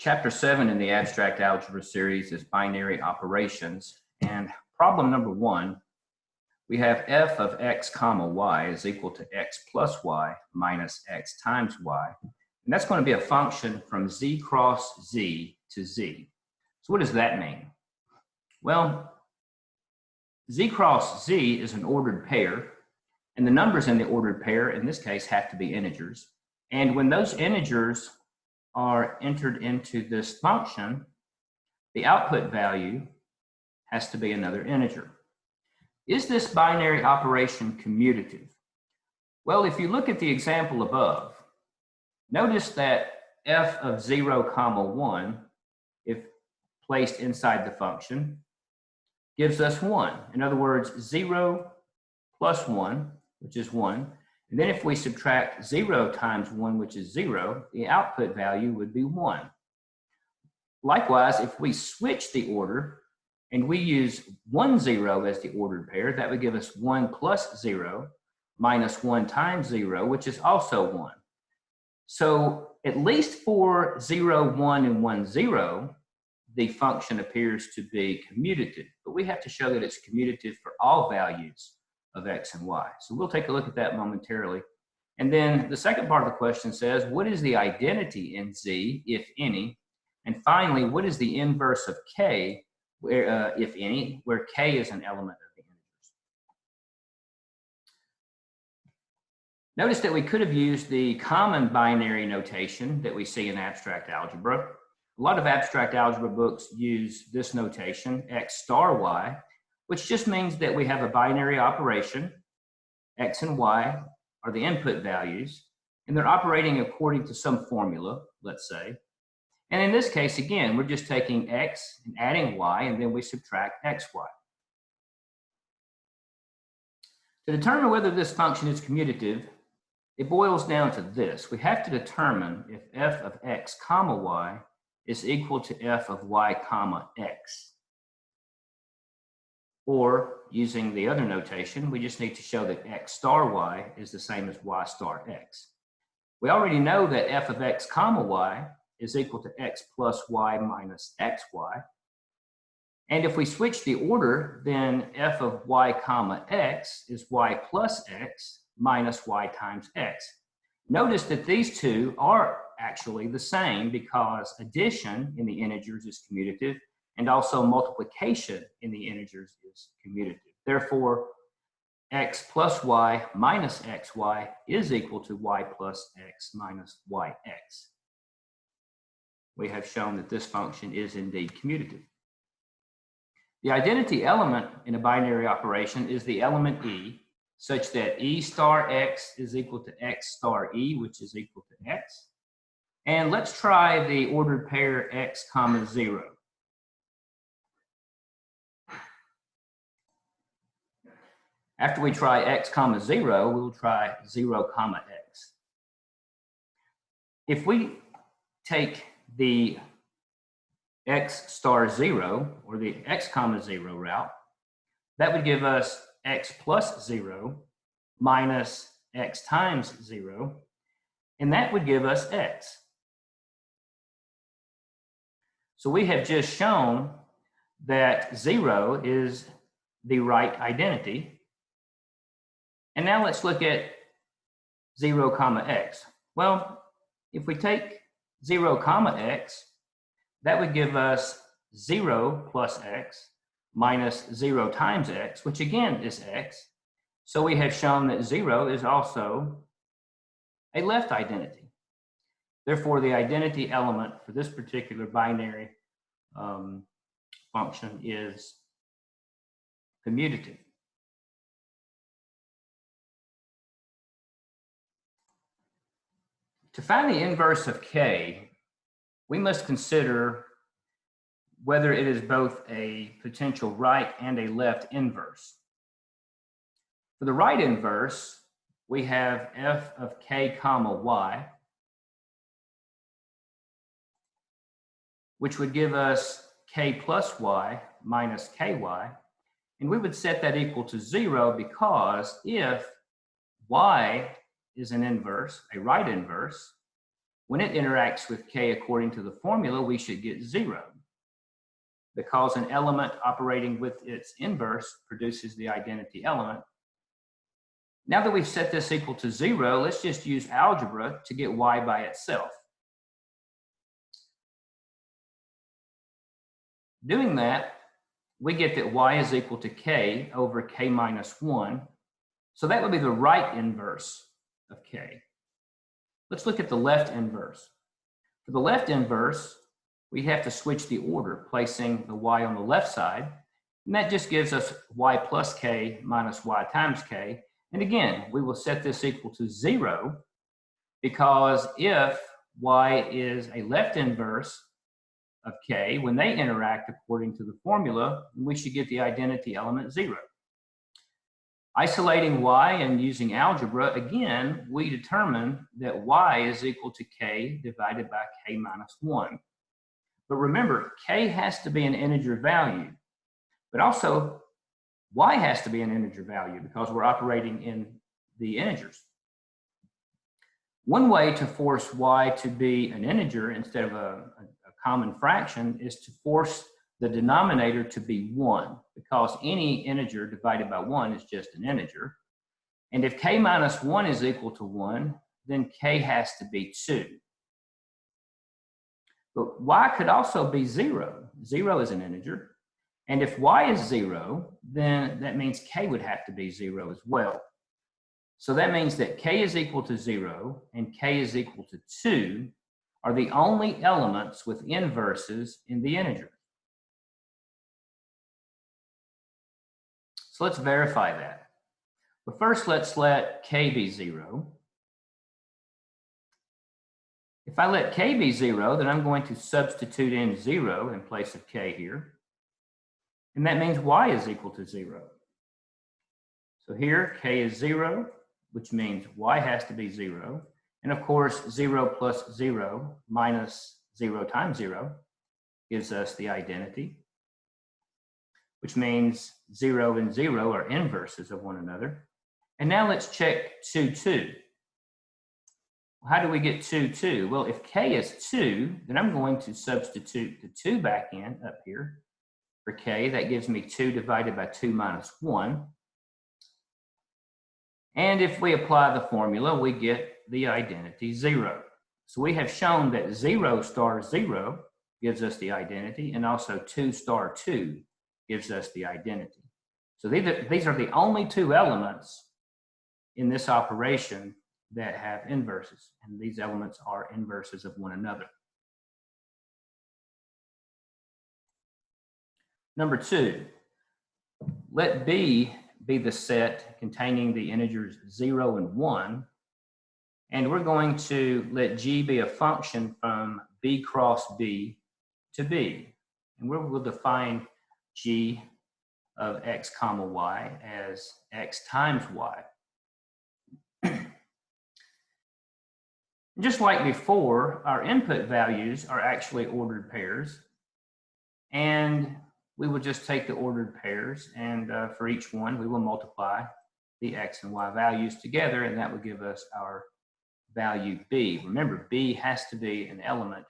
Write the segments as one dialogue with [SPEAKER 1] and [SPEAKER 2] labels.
[SPEAKER 1] Chapter 7 in the abstract algebra series is binary operations. And problem number 1, we have f of x comma y is equal to x plus y minus x times y. And that's going to be a function from z cross z to z. So what does that mean? Well, z cross z is an ordered pair, and the numbers in the ordered pair in this case have to be integers. And when those integers are entered into this function, the output value has to be another integer. Is this binary operation commutative? Well, if you look at the example above, notice that f of 0 comma 1, if placed inside the function, gives us 1. In other words, 0 plus 1, which is 1. And then if we subtract 0 times 1, which is 0, the output value would be 1. Likewise, if we switch the order and we use 1, 0 as the ordered pair, that would give us 1 plus 0 minus 1 times 0, which is also 1. So at least for 0, 1, and 1, 0, the function appears to be commutative. But we have to show that it's commutative for all values of x and y. So we'll take a look at that momentarily. And then the second part of the question says, what is the identity in z, if any? And finally, what is the inverse of k, where, if any, where k is an element of the integers? Notice that we could have used the common binary notation that we see in abstract algebra. A lot of abstract algebra books use this notation, x star y, which just means that we have a binary operation. X and y are the input values, and they're operating according to some formula, let's say. And in this case, again, we're just taking x and adding y, and then we subtract xy. To determine whether this function is commutative, it boils down to this. We have to determine if f of x comma y is equal to f of y comma x. Or, using the other notation, we just need to show that x star y is the same as y star x. We already know that f of x comma y is equal to x plus y minus xy. And if we switch the order, then f of y comma x is y plus x minus y times x. Notice that these two are actually the same because addition in the integers is commutative, and also multiplication in the integers is commutative. Therefore, x plus y minus xy is equal to y plus x minus yx. We have shown that this function is indeed commutative. The identity element in a binary operation is the element e, such that e star x is equal to x star e, which is equal to x. And let's try the ordered pair x comma 0. After we try x comma 0, we'll try 0 comma x. If we take the x star 0, or the x comma 0 route, that would give us x plus 0 minus x times 0, and that would give us x. So we have just shown that 0 is the right identity. And now let's look at 0 comma x. Well, if we take 0 comma x, that would give us 0 plus x minus 0 times x, which again is x. So we have shown that 0 is also a left identity. Therefore, the identity element for this particular binary function is commutative. To find the inverse of k, we must consider whether it is both a potential right and a left inverse. For the right inverse, we have f of k comma y, which would give us k plus y minus ky, and we would set that equal to 0 because if y is an inverse, a right inverse, when it interacts with k according to the formula, we should get 0, because an element operating with its inverse produces the identity element. Now that we've set this equal to 0, let's just use algebra to get y by itself. Doing that, we get that y is equal to k over k minus 1. So that would be the right inverse of k. Let's look at the left inverse. For the left inverse, we have to switch the order, placing the y on the left side. And that just gives us y plus k minus y times k. And again, we will set this equal to 0, because if y is a left inverse of k, when they interact according to the formula, we should get the identity element 0. Isolating y and using algebra, again, we determine that y is equal to k divided by k minus 1. But remember, k has to be an integer value, but also y has to be an integer value because we're operating in the integers. One way to force y to be an integer instead of a common fraction is to force the denominator to be 1, because any integer divided by 1 is just an integer. And if k minus 1 is equal to 1, then k has to be 2. But y could also be 0. 0 is an integer. And if y is 0, then that means k would have to be 0 as well. So that means that k is equal to 0 and k is equal to 2 are the only elements with inverses in the integer. So let's verify that. But first, let's let k be 0. If I let k be 0, then I'm going to substitute in 0 in place of k here. And that means y is equal to 0. So here, k is 0, which means y has to be 0. And of course, 0 plus 0 minus 0 times 0 gives us the identity, which means 0 and 0 are inverses of one another. And now let's check 2, 2. How do we get 2, 2? Well, if k is 2, then I'm going to substitute the 2 back in up here for k. That gives me 2 divided by 2 minus 1. And if we apply the formula, we get the identity 0. So we have shown that 0 star 0 gives us the identity, and also 2 star 2 gives us the identity. So these are the only two elements in this operation that have inverses, and these elements are inverses of one another. Number 2, let B be the set containing the integers 0 and 1, and we're going to let G be a function from B cross B to B. And we'll define G of x comma y as x times y. Just like before, our input values are actually ordered pairs, and we will just take the ordered pairs, and for each one we will multiply the x and y values together, and that will give us our value B. Remember, B has to be an element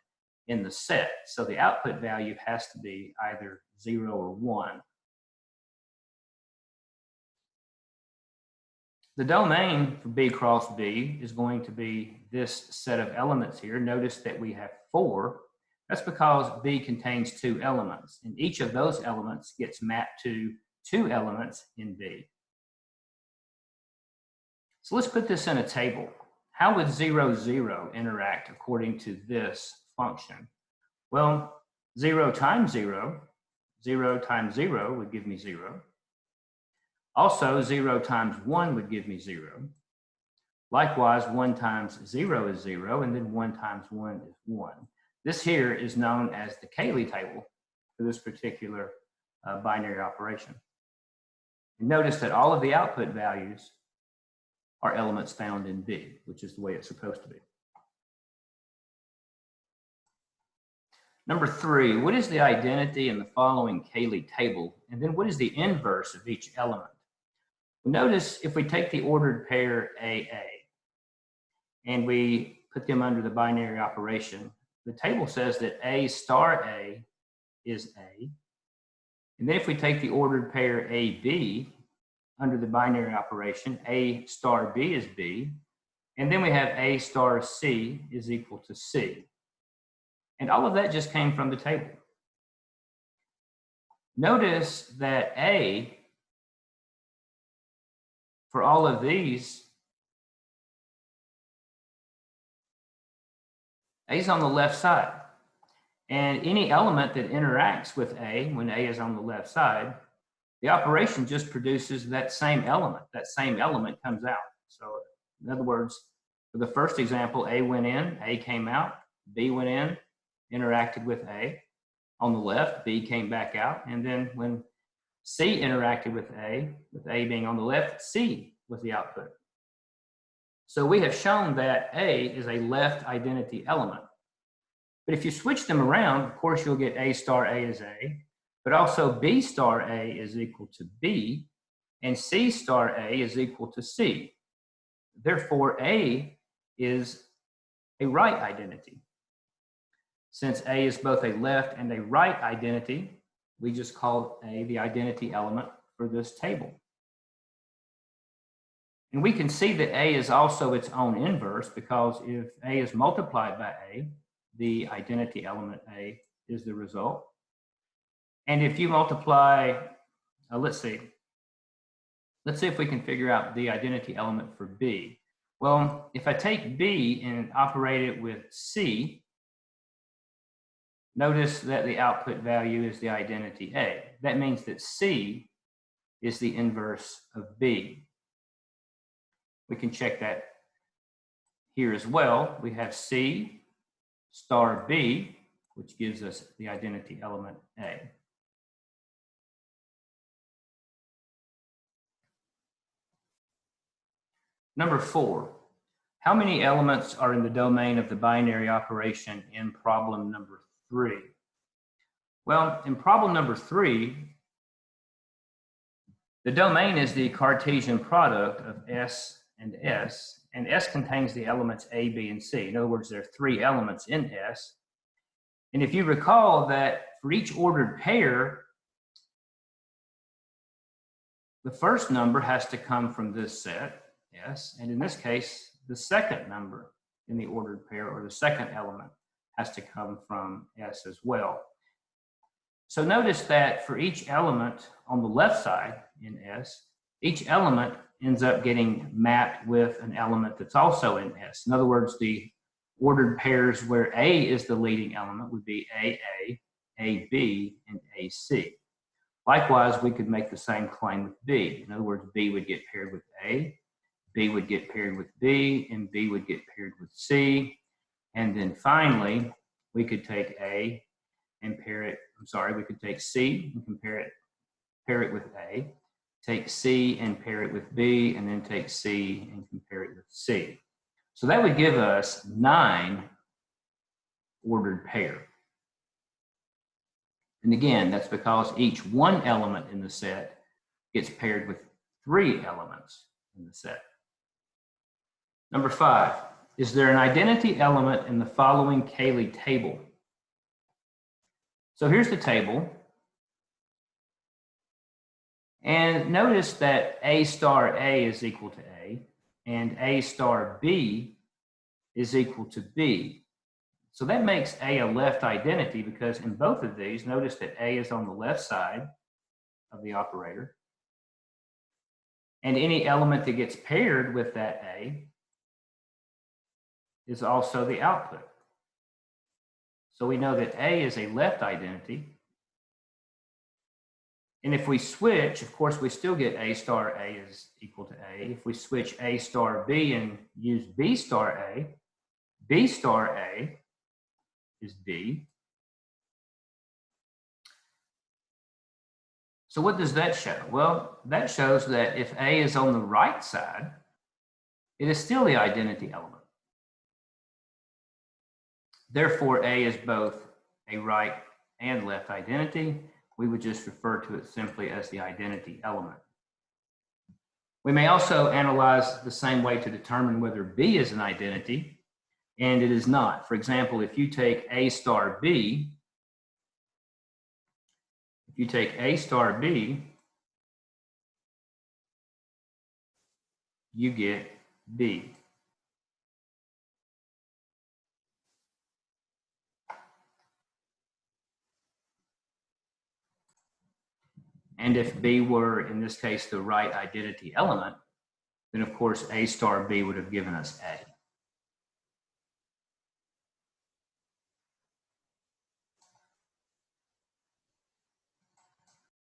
[SPEAKER 1] in the set, so the output value has to be either 0 or 1. The domain for B cross B is going to be this set of elements here. Notice that we have 4. That's because B contains 2 elements, and each of those elements gets mapped to 2 elements in B. So let's put this in a table. How would 0, 0 interact according to this function? Well, 0 times 0, 0 times 0 would give me 0. Also, 0 times 1 would give me 0. Likewise, 1 times 0 is 0, and then 1 times 1 is 1. This here is known as the Cayley table for this particular binary operation. And notice that all of the output values are elements found in B, which is the way it's supposed to be. Number 3, what is the identity in the following Cayley table? And then what is the inverse of each element? Notice if we take the ordered pair AA and we put them under the binary operation, the table says that A star A is A. And then if we take the ordered pair AB under the binary operation, A star B is B. And then we have A star C is equal to C. And all of that just came from the table. Notice that A, for all of these, A is on the left side. And any element that interacts with A, when A is on the left side, the operation just produces that same element. That same element comes out. So in other words, for the first example, A went in, A came out, B went in, interacted with A. On the left, B came back out. And then when C interacted with A being on the left, C was the output. So we have shown that A is a left identity element. But if you switch them around, of course, you'll get A star A is A, but also B star A is equal to B, and C star A is equal to C. Therefore, A is a right identity. Since A is both a left and a right identity, we just called A the identity element for this table. And we can see that A is also its own inverse, because if A is multiplied by A, the identity element A is the result. And if you multiply, let's see if we can figure out the identity element for B. Well, if I take B and operate it with C, notice that the output value is the identity A. That means that C is the inverse of B. We can check that here as well. We have C star B, which gives us the identity element A. Number 4, how many elements are in the domain of the binary operation in problem number 3? Well, in problem number 3, the domain is the Cartesian product of S, and S contains the elements A, B, and C. In other words, there are 3 elements in S. And if you recall that for each ordered pair, the first number has to come from this set, S, and in this case, the second number in the ordered pair, or the second element, has to come from S as well. So notice that for each element on the left side in S, each element ends up getting mapped with an element that's also in S. In other words, the ordered pairs where A is the leading element would be AA, AB, and AC. Likewise, we could make the same claim with B. In other words, B would get paired with A, B would get paired with B, and B would get paired with C. And then finally, we could take A and we could take C and pair it with A, take C and pair it with B, and then take C and compare it with C. So that would give us 9 ordered pair. And again, that's because each one element in the set gets paired with 3 elements in the set. Number 5, is there an identity element in the following Cayley table? So here's the table. And notice that A star A is equal to A, and A star B is equal to B. So that makes A a left identity, because in both of these, notice that A is on the left side of the operator. And any element that gets paired with that A is also the output. So we know that A is a left identity. And if we switch, of course, we still get A star A is equal to A. If we switch A star B and use B star A is B. So what does that show? Well, that shows that if A is on the right side, it is still the identity element. Therefore, A is both a right and left identity. We would just refer to it simply as the identity element. We may also analyze the same way to determine whether B is an identity. And it is not. For example, if you take A star B, you get B. And if B were, in this case, the right identity element, then of course A star B would have given us A.